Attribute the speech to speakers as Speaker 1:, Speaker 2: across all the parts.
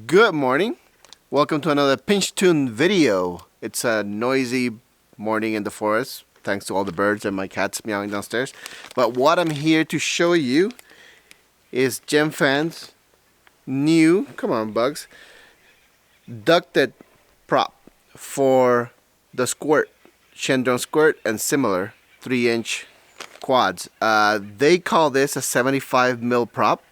Speaker 1: Good morning. Welcome to another PinchTune video. It's a noisy morning in the forest, thanks to all the birds and my cats meowing downstairs. But what I'm here to show you is Gemfan's new, come on bugs, ducted prop for the Squirt, Shendrones Squirt and similar 3-inch quads. They call this a 75mm prop.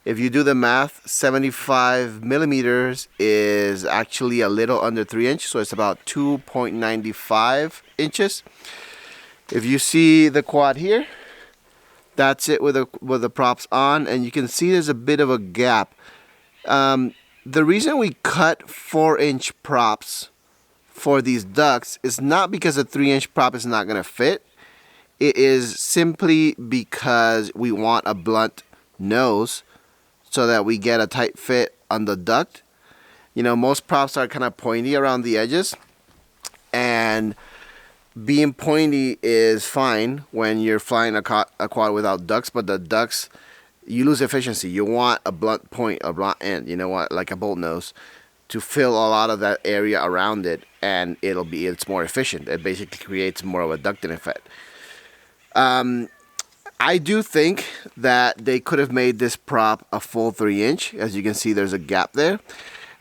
Speaker 1: If you do the math, 75 millimeters is actually a little under 3 inches, so it's about 2.95 inches. If you see the quad here, that's it with the props on, and you can see there's a bit of a gap. The reason we cut 4-inch props for these ducts is not because a 3-inch prop is not going to fit. It is simply because we want a blunt nose, so that we get a tight fit on the duct. You know, most props are kind of pointy around the edges, and being pointy is fine when you're flying a quad without ducts, but the ducts, you lose efficiency. You want a blunt point, a blunt end, you know what, like a bolt nose, to fill a lot of that area around it, and it's more efficient. It basically creates more of a ducting effect. I do think that they could have made this prop a full 3-inch. As you can see, there's a gap there.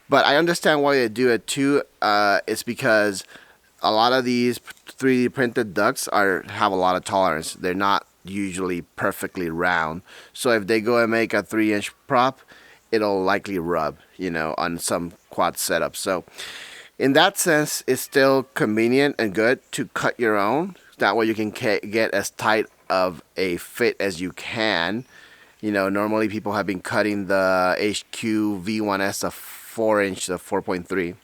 Speaker 1: But I understand why they do it too. It's because a lot of these 3D printed ducts have a lot of tolerance. They're not usually perfectly round. So if they go and make a 3-inch prop, it'll likely rub, you know, on some quad setups. So in that sense, it's still convenient and good to cut your own. That way you can get as tight of a fit as you can. You know, normally people have been cutting the HQ V1S, a 4-inch, the 4.3.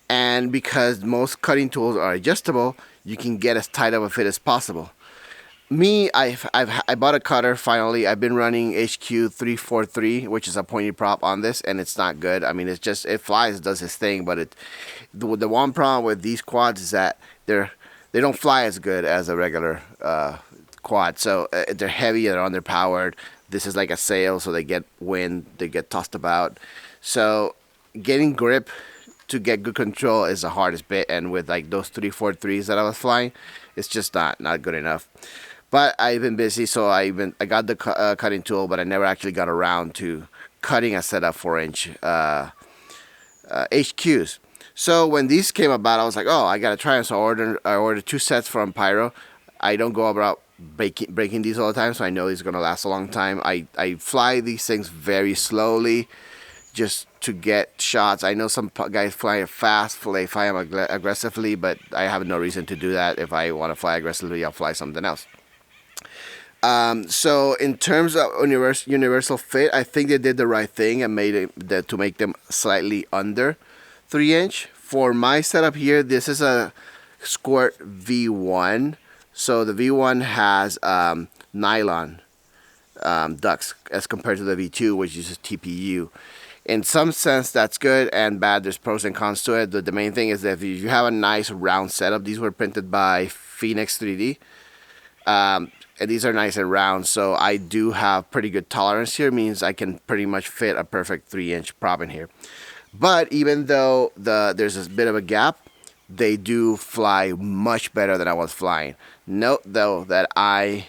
Speaker 1: And because most cutting tools are adjustable, you can get as tight of a fit as possible. Me, I bought a cutter finally. I've been running HQ 343, which is a pointy prop on this, and it's not good. I mean, it flies, does its thing, but the one problem with these quads is that they don't fly as good as a regular quad. So they're heavy, they're underpowered. This is like a sail, so they get wind, they get tossed about. So getting grip to get good control is the hardest bit. And with like those 343s that I was flying, it's just not good enough. But I've been busy, so I got the cutting tool, but I never actually got around to cutting a set of 4-inch HQs. So when these came about, I was like, oh, I gotta try them. So I ordered 2 sets from Pyro. I don't go about breaking these all the time, so I know these are gonna last a long time. I fly these things very slowly, just to get shots. I know some guys fly it fast, they fly them aggressively, but I have no reason to do that. If I want to fly aggressively, I'll fly something else. So in terms of universal fit, I think they did the right thing and made it to make them slightly under 3-inch. For my setup here, this is a Squirt V1. So the V1 has nylon ducts as compared to the V2, which uses TPU. In some sense, that's good and bad. There's pros and cons to it. The main thing is that if you have a nice round setup, these were printed by Phoenix 3D. And these are nice and round, so I do have pretty good tolerance here. Means I can pretty much fit a perfect 3-inch prop in here. But even though there's a bit of a gap, they do fly much better than I was flying. Note though that I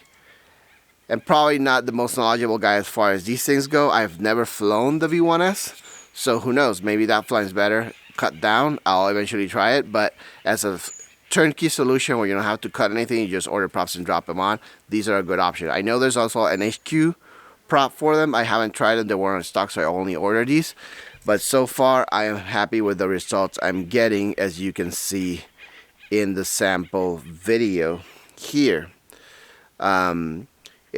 Speaker 1: am probably not the most knowledgeable guy as far as these things go. I've never flown the V1S, so who knows? Maybe that flies better. Cut down, I'll eventually try it. But as a turnkey solution where you don't have to cut anything, you just order props and drop them on, these are a good option. I know there's also an HQ prop for them. I haven't tried them. They weren't in stock, so I only ordered these. But so far, I am happy with the results I'm getting, as you can see in the sample video here. It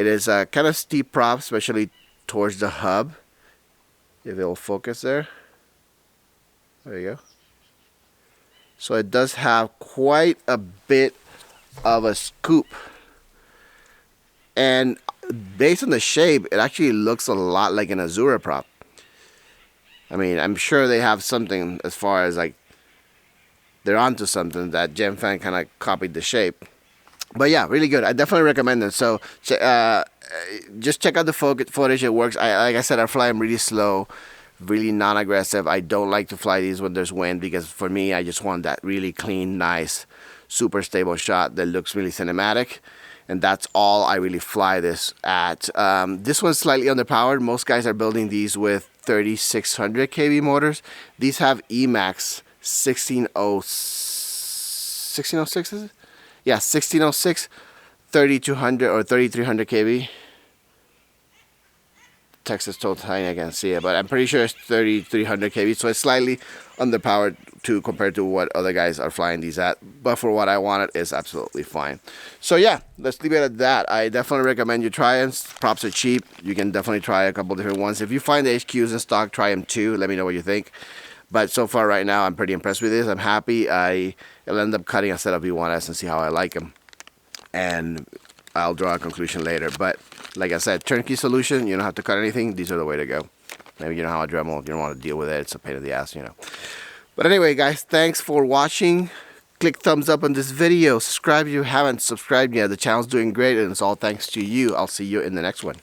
Speaker 1: is a kind of steep prop, especially towards the hub. If it will focus there. There you go. So it does have quite a bit of a scoop. And based on the shape, it actually looks a lot like an Azura prop. I mean, I'm sure they have something as far as like they're onto something that Gemfan kind of copied the shape. But yeah, really good. I definitely recommend it. So just check out the footage. It works. Like I said, I fly them really slow really non-aggressive. I don't like to fly these when there's wind, because for me, I just want that really clean, nice, super stable shot that looks really cinematic. And that's all I really fly this at. This one's slightly underpowered. Most guys are building these with 3600 kV motors. These have Emax 1606, is it? Yeah, 1606, 3200 or 3300 kV. Texas total tiny, I can't see it, but I'm pretty sure it's 3300 kV, so it's slightly underpowered too compared to what other guys are flying these at, but for what I wanted, it's absolutely fine. So yeah, let's leave it at that. I definitely recommend you try them. Props are cheap. You can definitely try a couple different ones. If you find the HQs in stock, try them too. Let me know what you think. But so far right now, I'm pretty impressed with this. I'm happy. I'll end up cutting a set of V1S and see how I like them, and I'll draw a conclusion later. But like I said, turnkey solution. You don't have to cut anything. These are the way to go. Maybe you know how a Dremel, if you don't want to deal with it, it's a pain in the ass, you know. But anyway, guys, thanks for watching. Click thumbs up on this video. Subscribe if you haven't subscribed yet. The channel's doing great, and it's all thanks to you. I'll see you in the next one.